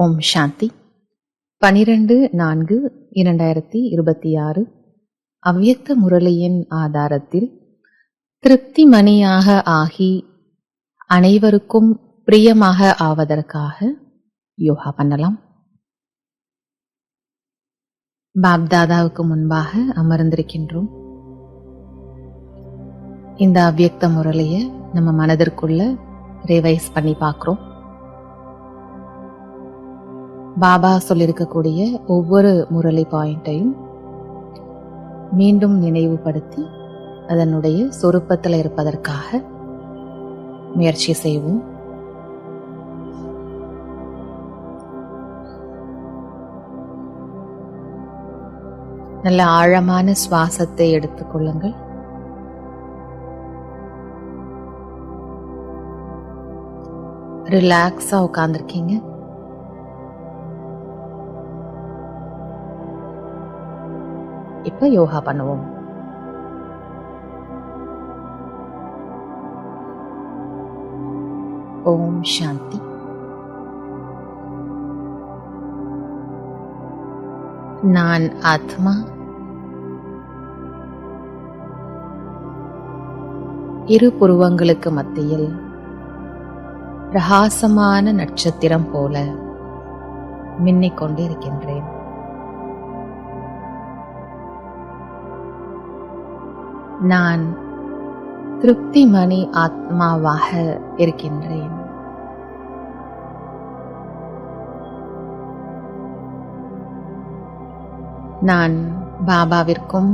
ஓம் சாந்தி. 12/4/2026 அவ்யக்த முரளியின் ஆதாரத்தில் திருப்தி மணியாக ஆகி அனைவருக்கும் பிரியமாக ஆவதற்காக யோகா பண்ணலாம். பாப்தாதாவுக்கு முன்பாக அமர்ந்திருக்கின்றோம். இந்த அவ்யக்த முரளியை நம்ம மனதிற்குள்ள ரிவைஸ் பண்ணி பார்க்கிறோம். பாபா சொல்லியிருக்கக்கூடிய ஒவ்வொரு முரளி பாயிண்டையும் மீண்டும் நினைவுபடுத்தி அதனுடைய சொரூபத்தில் இருப்பதற்காக முயற்சி செய்வோம். நல்ல ஆழமான சுவாசத்தை எடுத்துக்கொள்ளுங்கள். ரிலாக்ஸா உட்கார்ந்துருக்கீங்க. இப்ப யோகா பண்ணுவோம். ஓம் சாந்தி. நான் ஆத்மா. இரு புருவங்களுக்கு மத்தியில் பிரகாசமான நட்சத்திரம் போல மின்னிக் கொண்டிருக்கின்றேன். நான் திருப்தி மணி ஆத்மாவாக இருக்கின்றேன். நான் பாபாவிற்கும்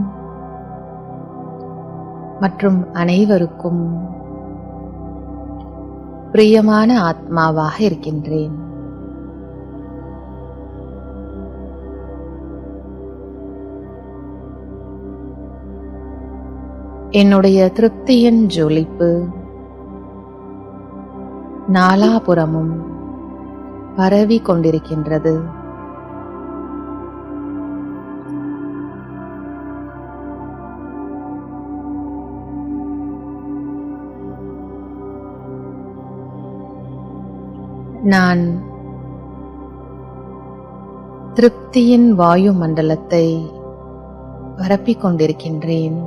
மற்றும் அனைவருக்கும் பிரியமான ஆத்மாவாக இருக்கின்றேன். என்னுடைய திருப்தியின் ஜொலிப்பு நாலாபுறமும் பரவி கொண்டிருக்கின்றது. நான் திருப்தியின் வாயு மண்டலத்தை பரப்பிக் கொண்டிருக்கின்றேன்.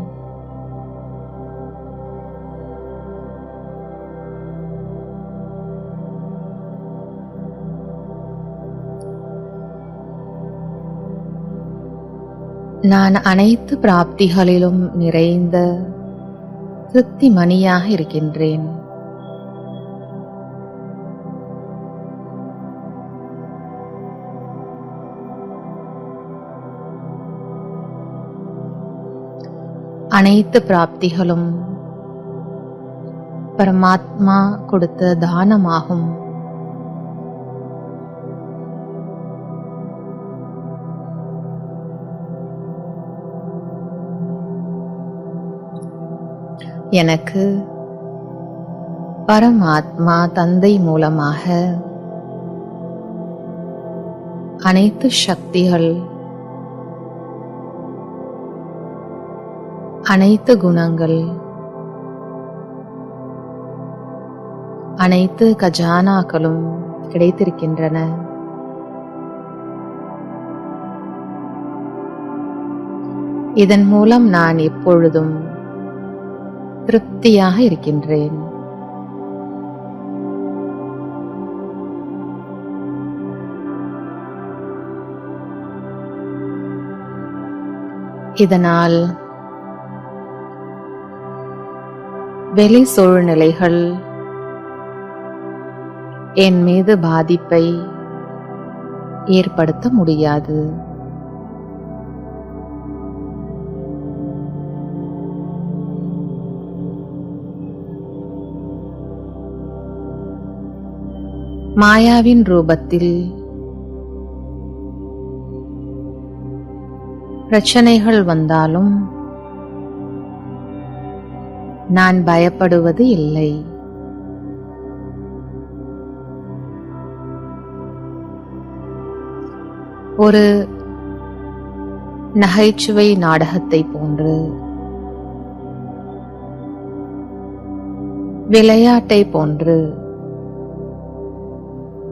நான் அனைத்து பிராப்திகளிலும் நிறைந்த திருப்தி மணியாக இருக்கின்றேன். அனைத்து பிராப்திகளும் பரமாத்மா கொடுத்த தானமாகும். எனக்கு பரமாத்மா தந்தை மூலமாக அனைத்து சக்திகள், அனைத்து குணங்கள், அனைத்து கஜானாக்களும் கிடைத்திருக்கின்றன. இதன் மூலம் நான் எப்பொழுதும் திருப்தியாக இருக்கின்றேன். இதனால் வெளி சூழ்நிலைகள் என் மீது பாதிப்பை ஏற்படுத்த முடியாது. மாயாவின் ரூபத்தில் பிரச்சனைகள் வந்தாலும் நான் பயப்படுவது இல்லை. ஒரு நகைச்சுவை நாடகத்தை போன்று, விளையாட்டை போன்று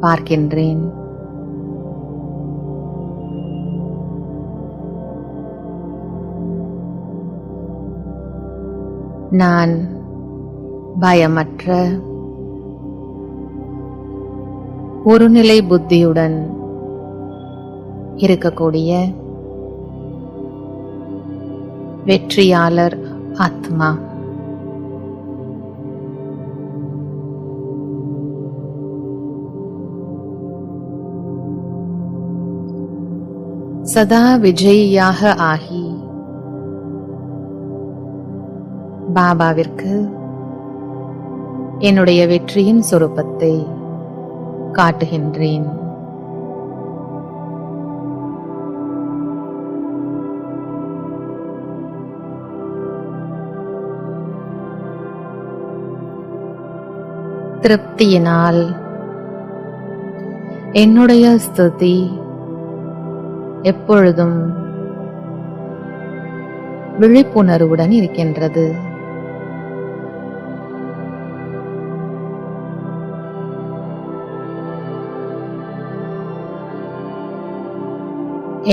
பார்க்கின்றேன். நான் பயமற்ற ஒருநிலை புத்தியுடன் இருக்கக்கூடிய வெற்றியாளர் ஆத்மா. சதா விஜயியாக ஆகி பாபாவிற்கு என்னுடைய வெற்றியின் சொரூபத்தை காட்டுகின்றேன். திருப்தியினால் என்னுடைய ஸ்துதி எப்பொழுதும் விழிப்புணர்வுடன் இருக்கின்றது.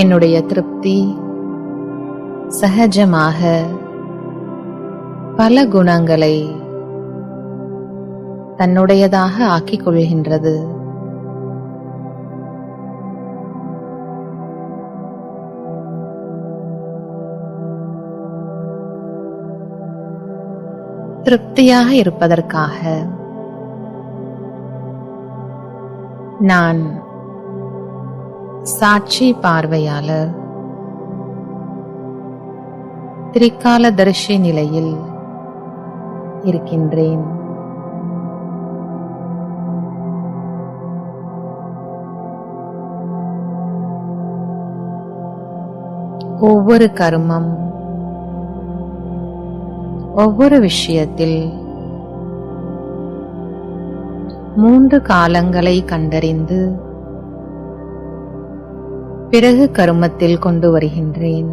என்னுடைய திருப்தி சகஜமாக பல குணங்களை தன்னுடையதாக ஆக்கிக் கொள்கின்றது. திருப்தியாக இருப்பதற்காக நான் சாட்சி பார்வையாளர் திரிகாலதர்ஷி நிலையில் இருக்கின்றேன். ஒவ்வொரு கர்மம், ஒவ்வொரு விஷயத்தில் 3 காலங்களை கண்டறிந்து பிறகு கர்மத்தில் கொண்டு வருகின்றேன்.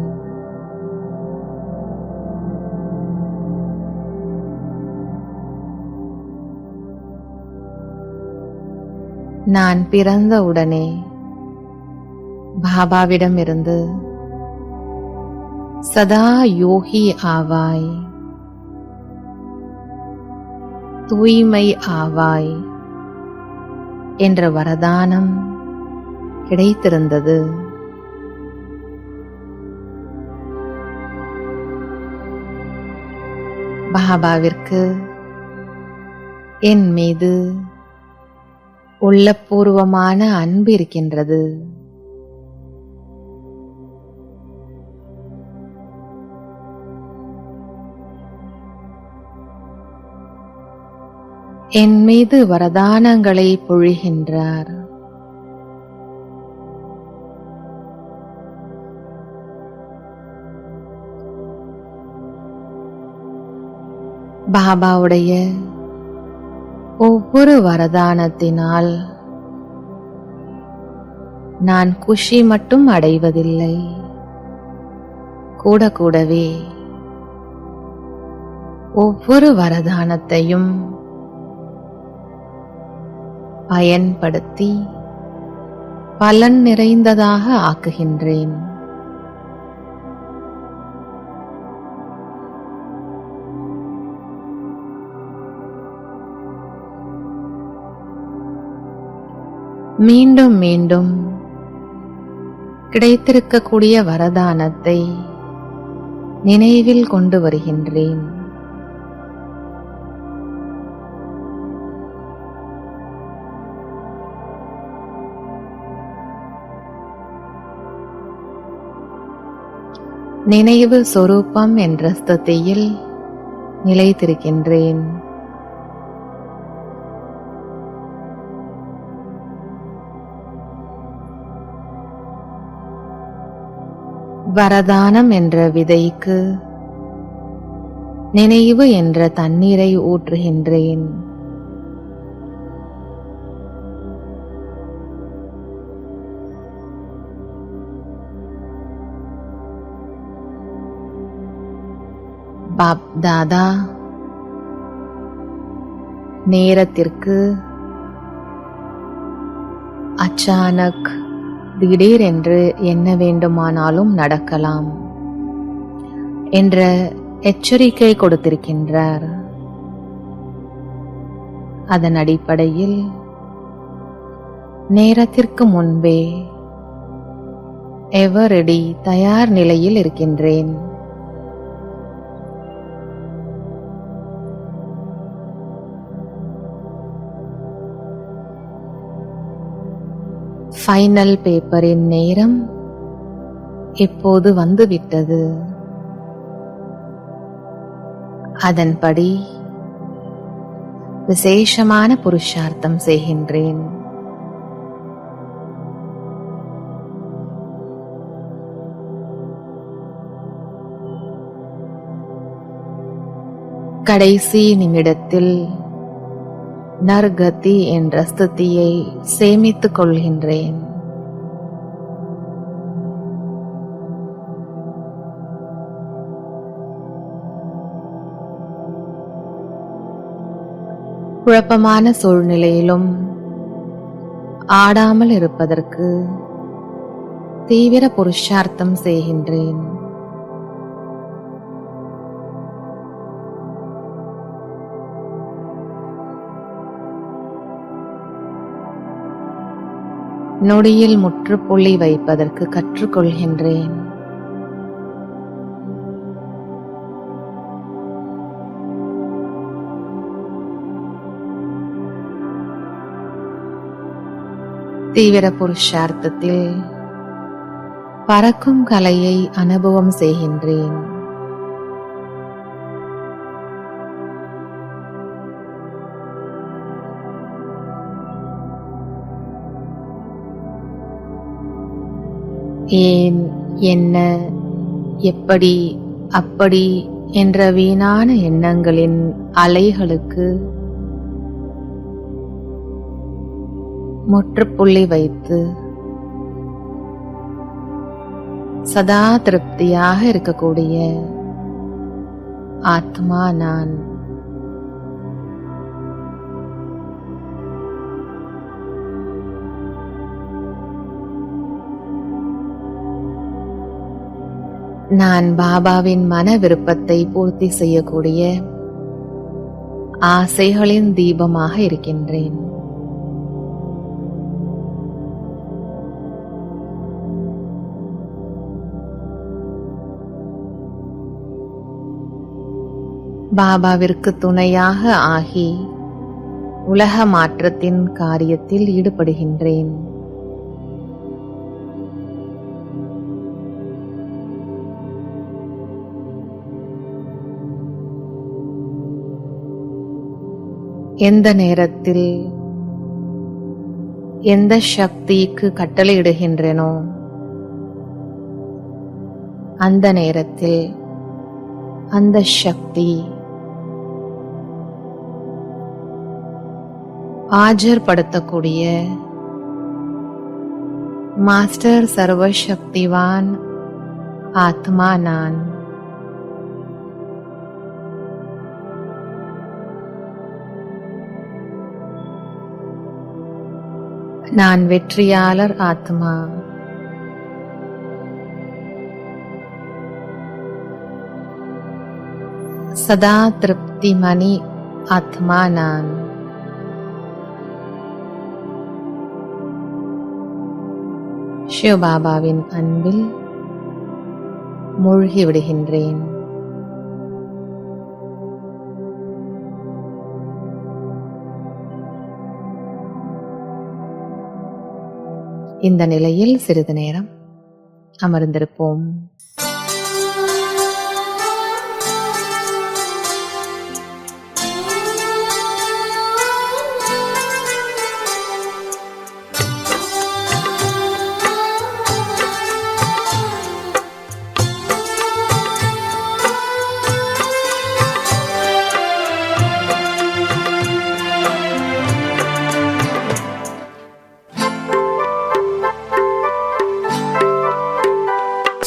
நான் பிறந்த உடனே பாபாவிடமிருந்து சதா யோகி ஆவாய், தூய்மை ஆவாய் என்ற வரதானம் கிடைத்திருந்தது. பாபாவிற்கு என் மீது உள்ளபூர்வமான அன்பு இருக்கின்றது. என் மீது வரதானங்களை பொழிகின்றார். பாபாவுடைய ஒவ்வொரு வரதானத்தினால் நான் குஷி மட்டும் அடைவதில்லை, கூடவே ஒவ்வொரு வரதானத்தையும் பயன்படுத்தி பலன் நிறைந்ததாக ஆக்குகின்றேன். மீண்டும் மீண்டும் கிடைத்திருக்கக்கூடிய வரதானத்தை நினைவில் கொண்டு வருகின்றேன். நினைவு சொரூபம் என்ற ஸ்திதியில் நிலைத்திருக்கின்றேன். வரதானம் என்ற விதைக்கு நினைவு என்ற தண்ணீரை ஊற்றுகின்றேன். பாப் தாதா நேரத்திற்கு அச்சானக் திடீரென்று என்ன வேண்டுமானாலும் நடக்கலாம் என்ற எச்சரிக்கை கொடுத்திருக்கின்றார். அதன் அடிப்படையில் நேரத்திற்கு முன்பே எவர் ரெடி தயார் நிலையில் இருக்கின்றேன். ஃபைனல் பேப்பரின் நேரம் இப்போது வந்துவிட்டது. அதன்படி விசேஷமான புருஷார்த்தம் செய்கின்றேன். கடைசி நிமிடத்தில் நர்கதி என்ற ஸ்திதியை சேமித்துக் கொள்கின்றேன். குழப்பமான சூழ்நிலையிலும் ஆடாமல் இருப்பதற்கு தீவிர புருஷார்த்தம் செய்கின்றேன். நொடியில் முற்றுப்புள்ளி வைப்பதற்கு கற்றுக்கொள்கின்றேன். தீவிர புருஷார்த்தத்தில் பறக்கும் கலையை அனுபவம் செய்கின்றேன். ஏன், என்ன, எப்படி, அப்படி என்ற வீணான எண்ணங்களின் அலைகளுக்கு முற்றுப்புள்ளி வைத்து சதா திருப்தியாக இருக்கக்கூடிய ஆத்மா நான். நான் பாபாவின் மன விருப்பத்தை பூர்த்தி செய்யக்கூடிய ஆசைகளின் தீபமாக இருக்கின்றேன். பாபாவிற்கு துணையாக ஆகி உலக மாற்றத்தின் காரியத்தில் ஈடுபடுகின்றேன். எந்த நேரத்தில் எந்த சக்திக்கு கட்டளையிடுகின்றேனோ அந்த நேரத்தில் அந்த சக்தி ஆஜர்படுத்தக்கூடிய மாஸ்டர் சர்வசக்திவான் ஆத்மா நான். நான் வெற்றியாளர் ஆத்மா. சதா திருப்தி மணி ஆத்மா நான். சிவபாபாவின் அன்பில் மூழ்கி விடுகின்றேன். இந்த நிலையில் சிறிது நேரம் அமர்ந்திருப்போம்.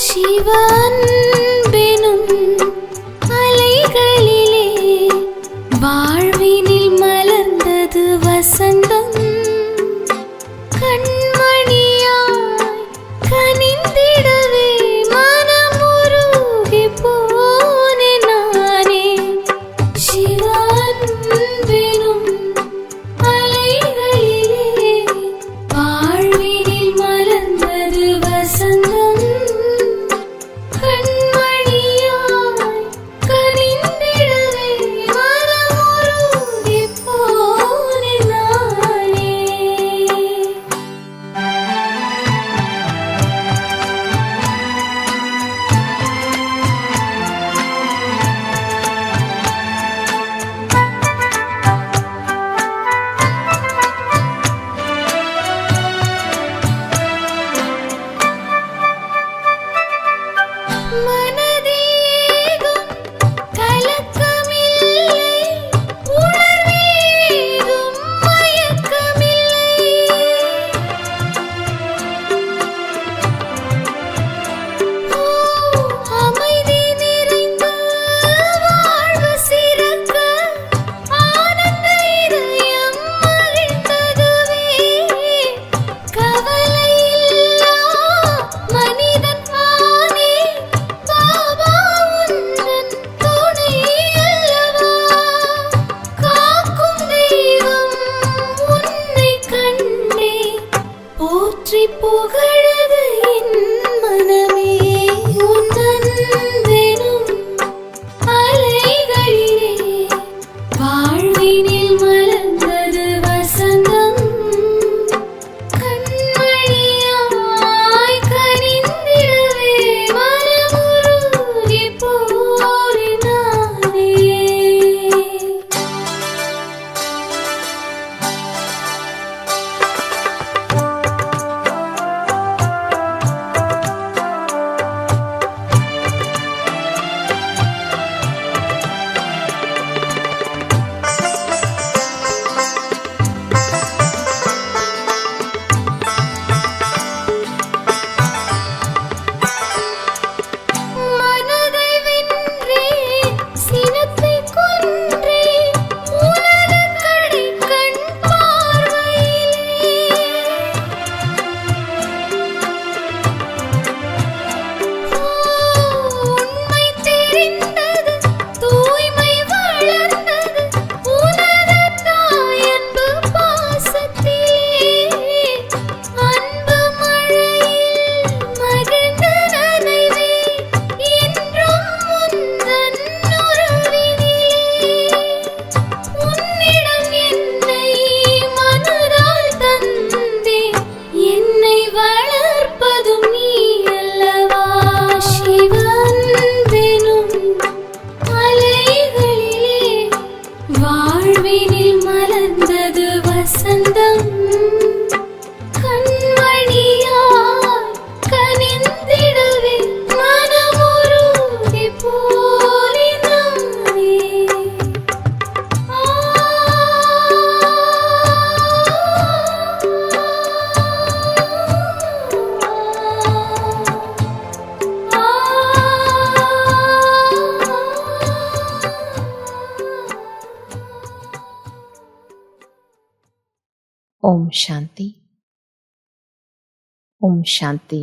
Shiva போற்றி புகழது என் மனமே உன் அன்பெனும் அலைகளிலே வாழ்வினில் மலர்ந்தது வசந்தம் கண்மணியாய் கனிந்திடவே மனமுருகி போரினானே. மனதை வென்றே சினத்தை கொன்றே உனது கடைக்கண் பார்வையிலே உண்மை தெரிந்தது தூய்மை வளர்ந்தது உனது தாயன்பு பாசத்திலே அன்பு மழையில் மகிழ்ந்து நனைவே என்றும் உந்தன் உறவினிலே உன்னிடம் என்னை மனதால் தந்தேன் என்னை வளர்ப்பதும் நீ அல்லவா சிவன்பெனும் அலைகளிலே வாழ்வினில் மலர்ந்தது வசந்தம் கண்மணியாய் கனிந்திடவே மனமுருகி போரினானே. ஓம் சாந்தி. ஓம் சாந்தி.